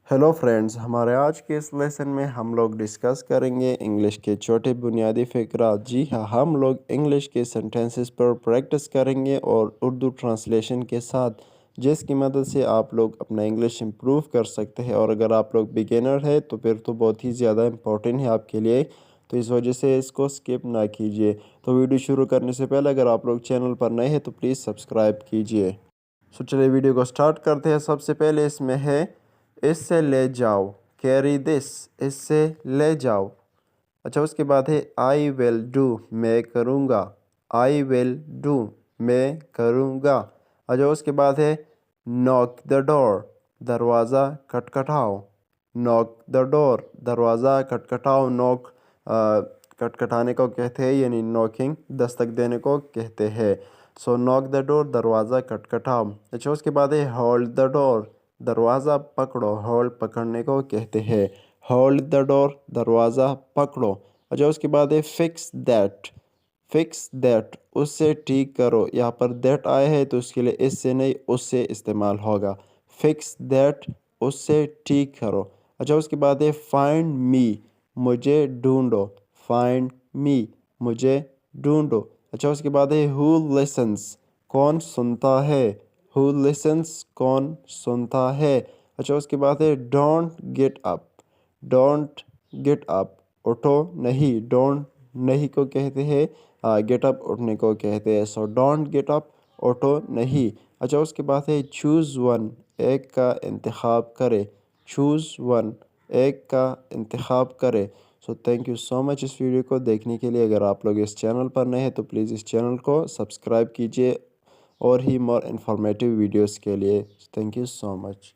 Hello friends, हमारे आज के इस लेसन में हम लोग डिस्कस करेंगे इंग्लिश के छोटे बुनियादी फ़िक्रात। जी हाँ, हम लोग इंग्लिश के सेंटेंसेस पर प्रैक्टिस करेंगे और उर्दू ट्रांसलेशन के साथ, जिसकी मदद से आप लोग अपना इंग्लिश इम्प्रूव कर सकते हैं। और अगर आप लोग बिगिनर है तो फिर तो बहुत ही ज़्यादा इम्पोर्टेंट है आपके लिए, तो इस वजह से इसको स्किप ना कीजिए। तो वीडियो शुरू करने से पहले अगर आप लोग चैनल पर नए हैं तो प्लीज़ सब्सक्राइब कीजिए। चलिए वीडियो को स्टार्ट करते हैं। सबसे पहले इसमें है इससे ले जाओ, कैरी दिस, इससे ले जाओ। अच्छा, उसके बाद है आई विल डू, मैं करूँगा। आई विल डू, मैं करूँगा। अच्छा, उसके बाद है नॉक द डोर, दरवाज़ा खटखटाओ। नॉक द डोर, दरवाज़ा खटखटाओ। नॉक खटखटाने को कहते हैं, यानी नॉकिंग दस्तक देने को कहते हैं। सो नॉक द डोर, दरवाज़ा खटखटाओ। अच्छा, उसके बाद है होल्ड द डोर, दरवाज़ा पकड़ो। होल्ड पकड़ने को कहते हैं। होल्ड द डोर, दरवाज़ा पकड़ो। अच्छा, उसके बाद है फिक्स दैट। फिक्स दैट, उससे ठीक करो। यहाँ पर दैट आया है तो उसके लिए इससे नहीं उससे इस्तेमाल होगा। फिक्स दैट, उससे ठीक करो। अच्छा, उसके बाद है फाइंड मी, मुझे ढूंढो। फाइंड मी, मुझे ढूंढो। अच्छा, उसके बाद है हु लिसन्स, कौन सुनता है। हु लिसन्स, कौन सुनता है। अच्छा, उसके बाद है don't get up. Don't get up, उठो नहीं। डोंट नहीं को कहते हैं, गेट अप उठने को कहते हैं। सो डोंट गेट अप, उठो नहीं। अच्छा, उसके बाद है चूज़ वन, एक का इंतखाब करे। चूज़ वन, एक का इंतखाब करे। So thank you so much इस वीडियो को देखने के लिए। अगर आप लोग इस चैनल पर नए हैं तो प्लीज़ इस चैनल को सब्सक्राइब कीजिए और ही मोर इन्फॉर्मेटिव वीडियोस के लिए। Thank you so much.